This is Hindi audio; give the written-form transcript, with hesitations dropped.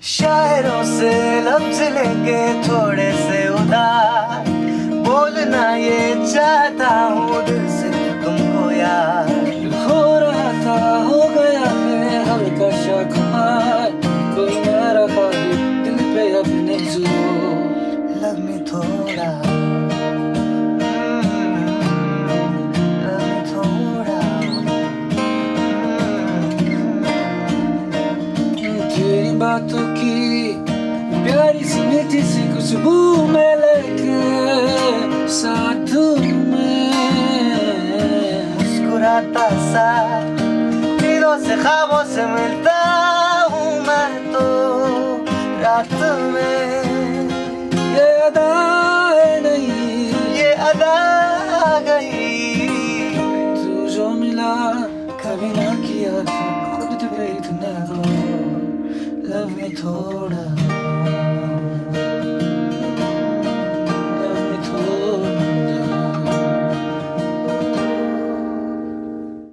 शायरों से लफ्ज लेके थोड़े से उधार बोलना ये चाहता हूँ दिल से तुमको यार। हो रहा था हो गया है हल्का सा खुमार, कोई ना रहा है दिल पे अपने जोर। लव मी थोड़ा लव मी थोड़ा तेरी बातों की प्यारी सी मीठी सी खुशबू में लेके साथ में मुस्कुराता सा दिलों से ख्वाबों से मिलता हूँ मैं तो रात में। ये अदा नहीं ये अदा आ गई तू जो मिला कभी ना किया था खुद पे इतना गौर। लव मी थोड़ा